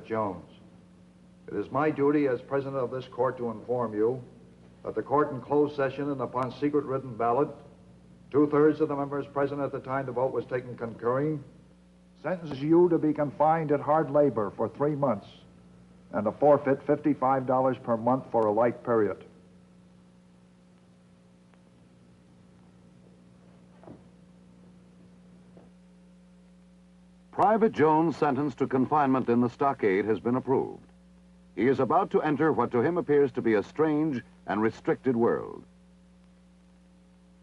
Jones. It is my duty as president of this court to inform you that the court in closed session and upon secret written ballot, 2/3 of the members present at the time the vote was taken concurring, sentences you to be confined at hard labor for 3 months and to forfeit $55 per month for a like period. Private Jones' sentence to confinement in the stockade has been approved. He is about to enter what to him appears to be a strange and restricted world.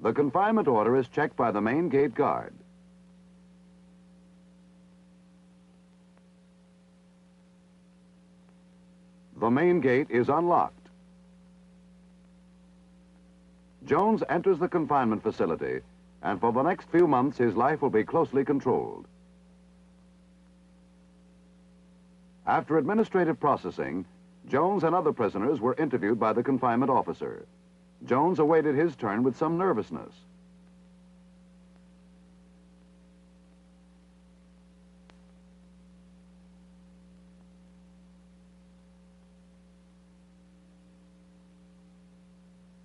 The confinement order is checked by the main gate guard. The main gate is unlocked. Jones enters the confinement facility, and for the next few months his life will be closely controlled. After administrative processing, Jones and other prisoners were interviewed by the confinement officer. Jones awaited his turn with some nervousness.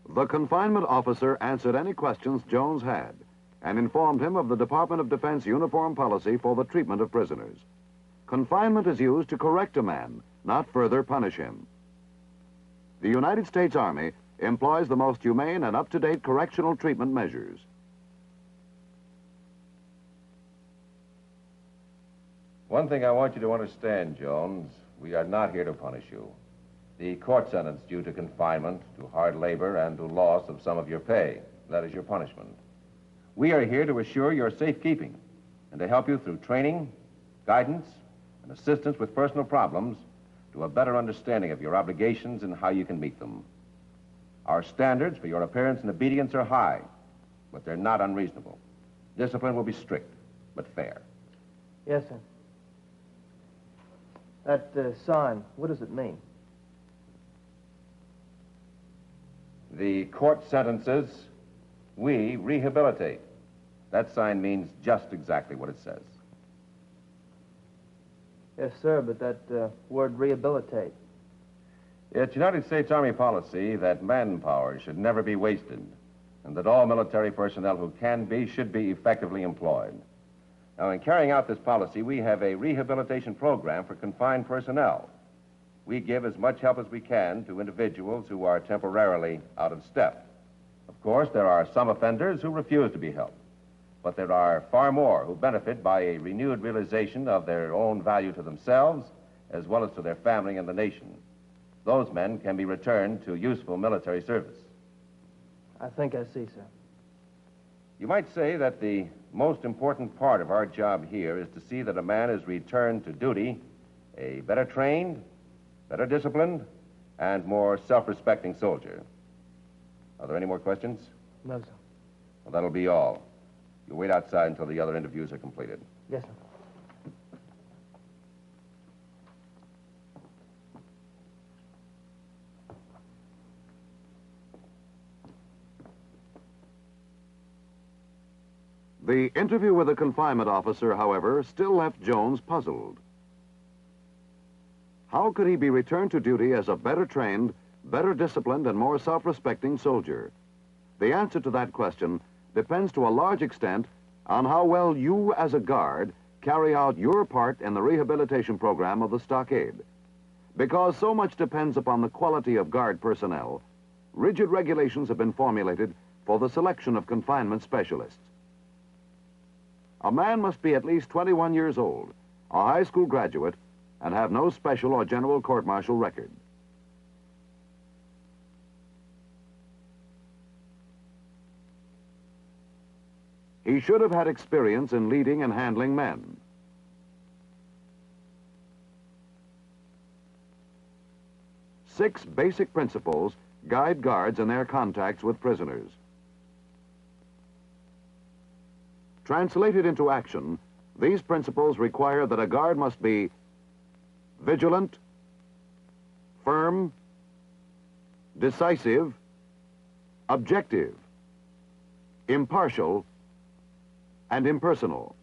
The confinement officer answered any questions Jones had and informed him of the Department of Defense uniform policy for the treatment of prisoners. Confinement is used to correct a man, not further punish him. The United States Army employs the most humane and up-to-date correctional treatment measures. One thing I want you to understand, Jones, we are not here to punish you. The court sentenced you to confinement, to hard labor, and to loss of some of your pay. That is your punishment. We are here to assure your safekeeping and to help you through training, guidance, and assistance with personal problems to a better understanding of your obligations and how you can meet them. Our standards for your appearance and obedience are high, but they're not unreasonable. Discipline will be strict, but fair. Yes, sir. That sign, what does it mean? The court sentences, we rehabilitate. That sign means just exactly what it says. Yes, sir, but that word rehabilitate. It's United States Army policy that manpower should never be wasted, and that all military personnel who can be should be effectively employed. Now, in carrying out this policy, we have a rehabilitation program for confined personnel. We give as much help as we can to individuals who are temporarily out of step. Of course, there are some offenders who refuse to be helped, but there are far more who benefit by a renewed realization of their own value to themselves as well as to their family and the nation. Those men can be returned to useful military service. I think I see, sir. You might say that the most important part of our job here is to see that a man is returned to duty a better trained, better disciplined, and more self-respecting soldier. Are there any more questions? No, sir. Well, that'll be all. You wait outside until the other interviews are completed. Yes, sir. The interview with the confinement officer, however, still left Jones puzzled. How could he be returned to duty as a better trained, better disciplined, and more self-respecting soldier? The answer to that question depends to a large extent on how well you, as a guard, carry out your part in the rehabilitation program of the stockade. Because so much depends upon the quality of guard personnel, rigid regulations have been formulated for the selection of confinement specialists. A man must be at least 21 years old, a high school graduate, and have no special or general court-martial record. He should have had experience in leading and handling men. Six basic principles guide guards in their contacts with prisoners. Translated into action, these principles require that a guard must be vigilant, firm, decisive, objective, impartial, and impersonal.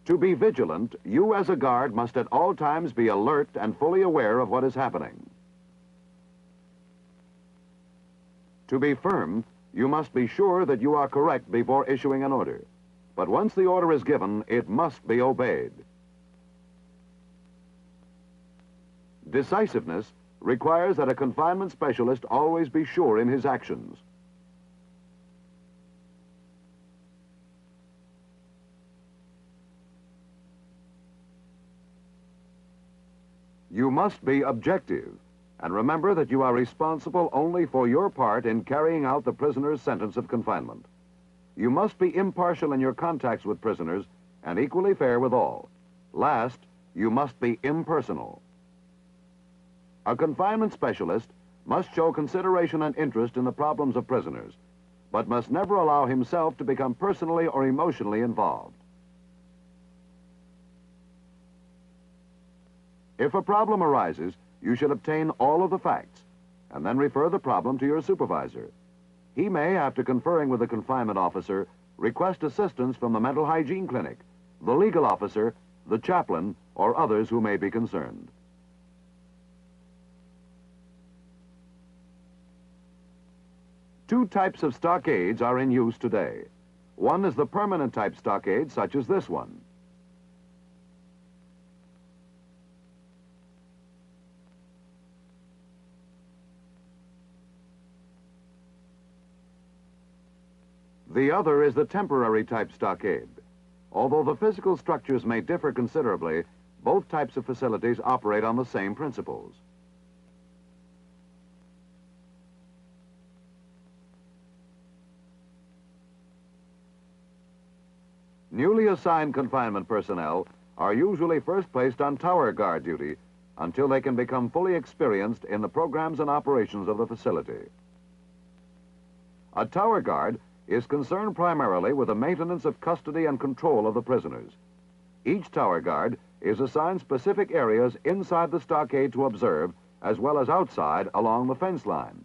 To be vigilant, you as a guard must at all times be alert and fully aware of what is happening. To be firm, you must be sure that you are correct before issuing an order. But once the order is given, it must be obeyed. Decisiveness requires that a confinement specialist always be sure in his actions. You must be objective, and remember that you are responsible only for your part in carrying out the prisoner's sentence of confinement. You must be impartial in your contacts with prisoners and equally fair with all. Last, you must be impersonal. A confinement specialist must show consideration and interest in the problems of prisoners, but must never allow himself to become personally or emotionally involved. If a problem arises, you should obtain all of the facts and then refer the problem to your supervisor. He may, after conferring with the confinement officer, request assistance from the mental hygiene clinic, the legal officer, the chaplain, or others who may be concerned. Two types of stockades are in use today. One is the permanent type stockade, such as this one. The other is the temporary type stockade. Although the physical structures may differ considerably, both types of facilities operate on the same principles. Newly assigned confinement personnel are usually first placed on tower guard duty until they can become fully experienced in the programs and operations of the facility. A tower guard is concerned primarily with the maintenance of custody and control of the prisoners. Each tower guard is assigned specific areas inside the stockade to observe, as well as outside along the fence line.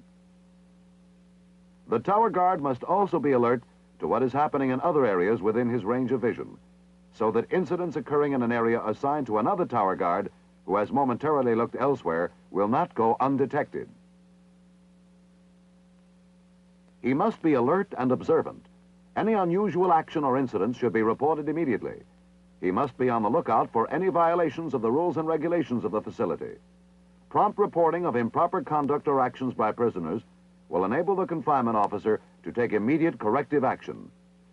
The tower guard must also be alert to what is happening in other areas within his range of vision, so that incidents occurring in an area assigned to another tower guard who has momentarily looked elsewhere will not go undetected. He must be alert and observant. Any unusual action or incident should be reported immediately. He must be on the lookout for any violations of the rules and regulations of the facility. Prompt reporting of improper conduct or actions by prisoners will enable the confinement officer to take immediate corrective action.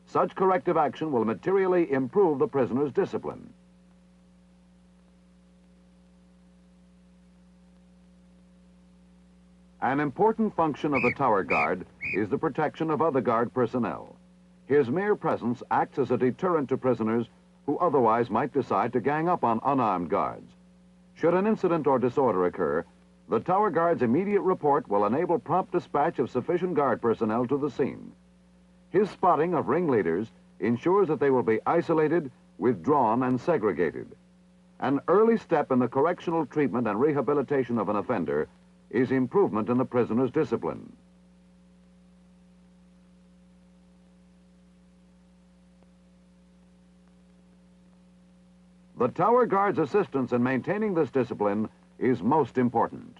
Such corrective action will materially improve the prisoner's discipline. An important function of the tower guard is the protection of other guard personnel. His mere presence acts as a deterrent to prisoners who otherwise might decide to gang up on unarmed guards. Should an incident or disorder occur, the tower guard's immediate report will enable prompt dispatch of sufficient guard personnel to the scene. His spotting of ringleaders ensures that they will be isolated, withdrawn, and segregated. An early step in the correctional treatment and rehabilitation of an offender is improvement in the prisoner's discipline. The tower guard's assistance in maintaining this discipline is most important.